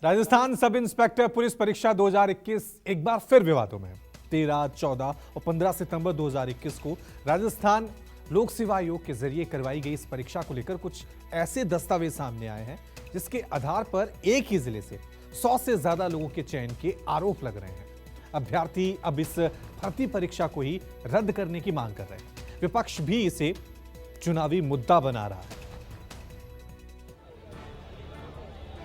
Rajasthan sub inspector police परीक्षा 2021 एक बार फिर विवादों में है। 13, 14 और 15 सितंबर 2021 को राजस्थान लोक सेवा आयोग के जरिए करवाई गई इस परीक्षा को लेकर कुछ ऐसे दस्तावेज सामने आए हैं जिसके आधार पर एक ही जिले से 100 से ज्यादा लोगों के चयन के आरोप लग रहे हैं। अभ्यर्थी अब इस भर्ती परीक्षा को ही रद्द करने की मांग कर रहे हैं। विपक्ष भी इसे चुनावी मुद्दा बना रहा है।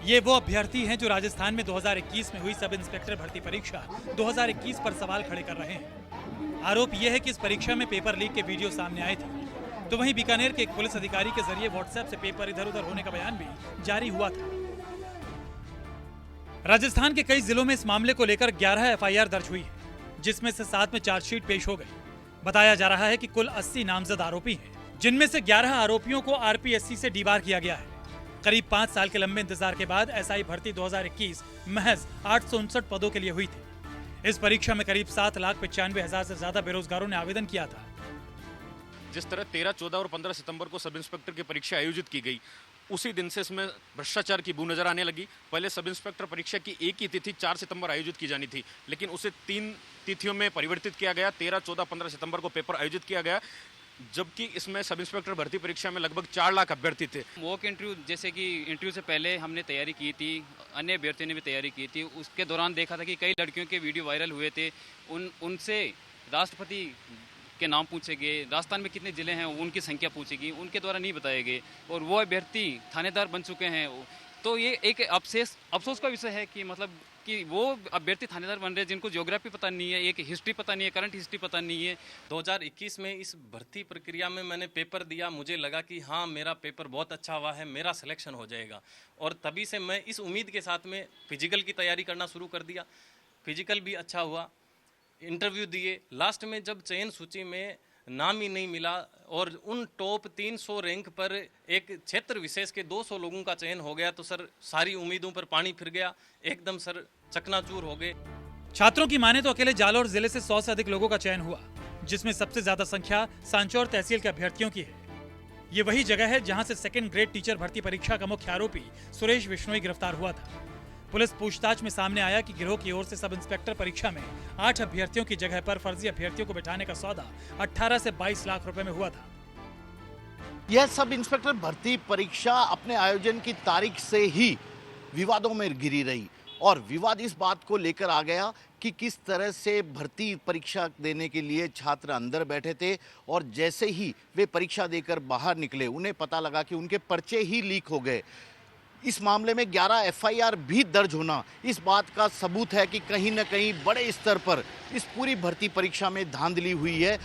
ये वो अभ्यर्थी हैं जो राजस्थान में 2021 में हुई सब इंस्पेक्टर भर्ती परीक्षा 2021 पर सवाल खड़े कर रहे हैं। आरोप यह है कि इस परीक्षा में पेपर लीक के वीडियो सामने आए थे। तो वहीं बीकानेर के एक पुलिस अधिकारी के जरिए व्हाट्सएप से पेपर इधर उधर होने का बयान भी जारी हुआ था। राजस्थान के कई जिलों में इस मामले को लेकर 11 एफआईआर दर्ज हुई है, जिसमें से 7 में चार्जशीट पेश हो गई। बताया जा रहा है कि कुल 80 नामजद आरोपी हैं, जिनमें से 11 आरोपियों को आरपीएससी से डीबार किया गया है। करीब 5 साल के लंबे इंतजार के बाद एसआई भर्ती 2021 महज 859 पदों के लिए हुई थी। इस परीक्षा में करीब 7,95,000 से ज्यादा बेरोजगारों ने आवेदन किया था। जिस तरह 13, 14 और 15 सितंबर को सब इंस्पेक्टर की परीक्षा आयोजित की गई, उसी दिन से इसमें भ्रष्टाचार की बू नजर आने लगी। पहले सब इंस्पेक्टर परीक्षा की एक ही तिथि 4 सितंबर आयोजित की जानी थी, लेकिन उसे 3 तिथियों में परिवर्तित किया गया। 13, 14, 15 सितंबर को पेपर आयोजित किया गया, जबकि इसमें सब इंस्पेक्टर भर्ती परीक्षा में लगभग 4 लाख अभ्यर्थी थे। मॉक इंटरव्यू, जैसे कि इंटरव्यू से पहले हमने तैयारी की थी, अन्य अभ्यर्थियों ने भी तैयारी की थी। उसके दौरान देखा था कि कई लड़कियों के वीडियो वायरल हुए थे। उनसे राष्ट्रपति के नाम पूछे गए, राजस्थान में कितने जिले हैं उनकी संख्या पूछी गई, उनके द्वारा नहीं बताए गए, और वो अभ्यर्थी थानेदार बन चुके हैं। तो ये एक अफसोस का विषय है कि मतलब कि वो अभ्यर्थी थानेदार बन रहे हैं जिनको ज्योग्राफी पता नहीं है, एक हिस्ट्री पता नहीं है, करंट हिस्ट्री पता नहीं है। 2021 में इस भर्ती प्रक्रिया में मैंने पेपर दिया, मुझे लगा कि हाँ मेरा पेपर बहुत अच्छा हुआ है, मेरा सिलेक्शन हो जाएगा, और तभी से मैं इस उम्मीद के साथ में फिजिकल की तैयारी करना शुरू कर दिया। फिजिकल भी अच्छा हुआ, इंटरव्यू दिए। लास्ट में जब चयन सूची में नाम ही नहीं मिला और उन टॉप 300 रैंक पर एक क्षेत्र विशेष के 200 लोगों का चयन हो गया, तो सर सारी उम्मीदों पर पानी फिर गया। एकदम सर चकनाचूर हो गए। छात्रों की माने तो अकेले जालौर जिले से 100 से अधिक लोगों का चयन हुआ, जिसमें सबसे ज्यादा संख्या सांचौर तहसील के अभ्यर्थियों की है। ये वही जगह है जहां से सेकंड ग्रेड टीचर भर्ती परीक्षा का मुख्य आरोपी सुरेश बिश्नोई गिरफ्तार हुआ था। पुलिस पूछताछ में सामने आया कि गिरोह की ओर से सब इंस्पेक्टर परीक्षा में 8 अभ्यर्थियों की जगह पर फर्जी अभ्यर्थियों को बिठाने का सौदा 18 से 22 लाख रुपए में हुआ था। यह सब इंस्पेक्टर भर्ती परीक्षा अपने आयोजन की तारीख से ही विवादों में घिरी रही, और विवाद इस बात को लेकर आ गया कि किस तरह से भर्ती परीक्षा देने के लिए छात्र अंदर बैठे थे, और जैसे ही वे परीक्षा देकर बाहर निकले उन्हें पता लगा कि उनके पर्चे ही लीक हो गए। इस मामले में 11 एफआईआर भी दर्ज होना इस बात का सबूत है कि कहीं न कहीं बड़े स्तर पर इस पूरी भर्ती परीक्षा में धांधली हुई है।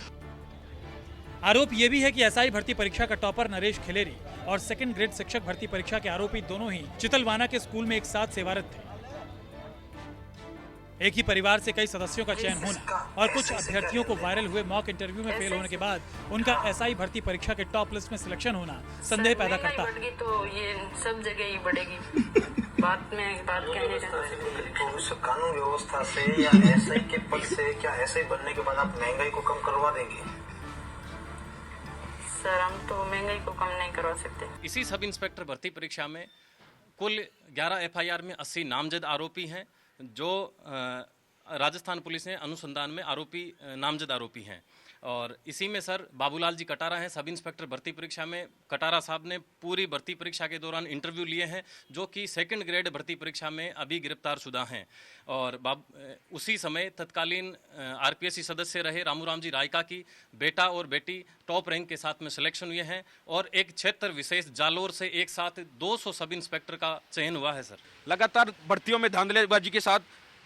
आरोप यह भी है कि एसआई भर्ती परीक्षा का टॉपर नरेश खिलेरी और सेकंड ग्रेड शिक्षक भर्ती परीक्षा के आरोपी दोनों ही चितलवाना के स्कूल में एक साथ सेवारत थे। एक ही परिवार से कई सदस्यों का चयन होना और कुछ अभ्यर्थियों को वायरल हुए मॉक इंटरव्यू में फेल होने के बाद उनका एसआई भर्ती परीक्षा के टॉप लिस्ट में सिलेक्शन होना संदेह पैदा करता है। तो ये सब जगह ही बढ़ेगी। बात कहने तो उस कानून व्यवस्था से या एसआई के पद से क्या एसआई बनने के बाद आप महंगाई को कम करवा देंगे? सर, हम तो महंगाई को कम नहीं करवा सकते। इसी सब इंस्पेक्टर भर्ती परीक्षा में कुल 11 एफआईआर में 80 नामजद आरोपी हैं, जो राजस्थान पुलिस ने अनुसंधान में नामजद आरोपी हैं। और इसी में सर बाबूलाल जी कटारा हैं, सब इंस्पेक्टर भर्ती परीक्षा में। कटारा साहब ने पूरी भर्ती परीक्षा के दौरान इंटरव्यू लिए हैं, जो कि सेकंड ग्रेड भर्ती परीक्षा में अभी गिरफ्तार शुदा हैं। और उसी समय तत्कालीन आरपीएससी सदस्य रहे रामूराम जी रायका की बेटा और बेटी टॉप रैंक के साथ में सिलेक्शन हुए हैं, और एक क्षेत्र विशेष जालोर से एक साथ 200 सब इंस्पेक्टर का चयन हुआ है। सर लगातार भर्तियों में धांधलेबाजी के साथ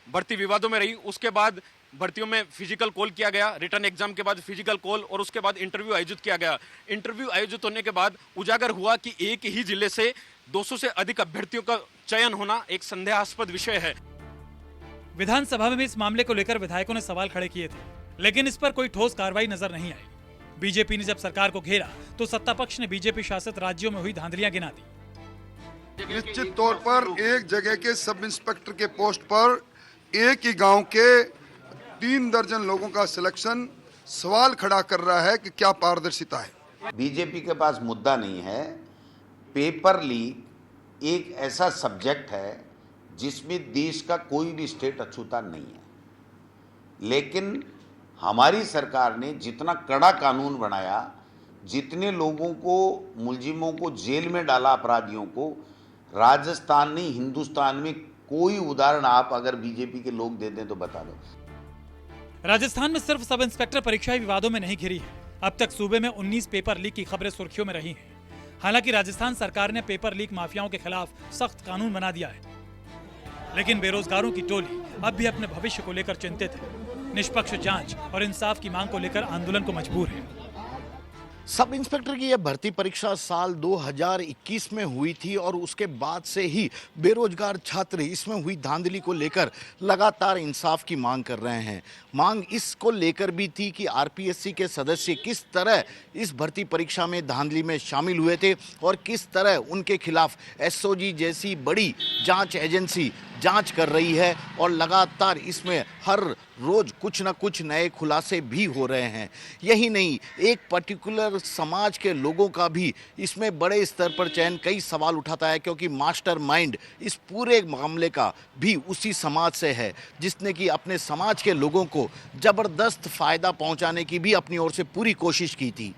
भर्ती विवादों में रही। उसके बाद भर्तियों में फिजिकल कॉल किया गया, रिटर्न एग्जाम के बाद फिजिकल कॉल, और उसके बाद इंटरव्यू आयोजित किया गया। इंटरव्यू आयोजित होने के बाद उजागर हुआ कि एक ही जिले से 200 से अधिक अभ्यर्थियों का चयन होना एक संदेहास्पद विषय है। विधानसभा में भी इस मामले को लेकर विधायकों ने सवाल खड़े किए थे, लेकिन इस पर कोई ठोस कार्रवाई नजर नहीं आई। बीजेपी ने जब सरकार को घेरा तो सत्ता पक्ष ने बीजेपी शासित राज्यों में हुई धांधलियां गिना दी। निश्चित तौर पर एक जगह के सब इंस्पेक्टर के पोस्ट पर एक ही गांव के 3 दर्जन लोगों का सिलेक्शन सवाल खड़ा कर रहा है कि क्या पारदर्शिता है। बीजेपी के पास मुद्दा नहीं है। पेपर लीक एक ऐसा सब्जेक्ट है जिसमें देश का कोई भी स्टेट अछूता नहीं है, लेकिन हमारी सरकार ने जितना कड़ा कानून बनाया, जितने लोगों को, मुलजिमों को जेल में डाला, अपराधियों को, राजस्थान नहीं हिंदुस्तान में कोई उदाहरण आप अगर बीजेपी के लोग दे दें तो बता दो। राजस्थान में सिर्फ सब इंस्पेक्टर परीक्षा ही विवादों में नहीं घिरी है। अब तक सूबे में 19 पेपर लीक की खबरें सुर्खियों में रही हैं। हालांकि राजस्थान सरकार ने पेपर लीक माफियाओं के खिलाफ सख्त कानून बना दिया है, लेकिन बेरोजगारों की टोली अब भी अपने भविष्य को लेकर चिंतित है। निष्पक्ष जांच और इंसाफ की मांग को लेकर आंदोलन को मजबूर है। सब इंस्पेक्टर की यह भर्ती परीक्षा साल 2021 में हुई थी और उसके बाद से ही बेरोजगार छात्र इसमें हुई धांधली को लेकर लगातार इंसाफ की मांग कर रहे हैं। मांग इसको लेकर भी थी कि आरपीएससी के सदस्य किस तरह इस भर्ती परीक्षा में धांधली में शामिल हुए थे और किस तरह उनके खिलाफ एसओजी जैसी बड़ी जांच एजेंसी जांच कर रही है और लगातार इसमें हर रोज कुछ न कुछ नए खुलासे भी हो रहे हैं। यही नहीं, एक पर्टिकुलर समाज के लोगों का भी इसमें बड़े स्तर पर चयन कई सवाल उठाता है, क्योंकि मास्टरमाइंड इस पूरे मामले का भी उसी समाज से है जिसने कि अपने समाज के लोगों को जबरदस्त फायदा पहुंचाने की भी अपनी ओर से पूरी कोशिश की थी।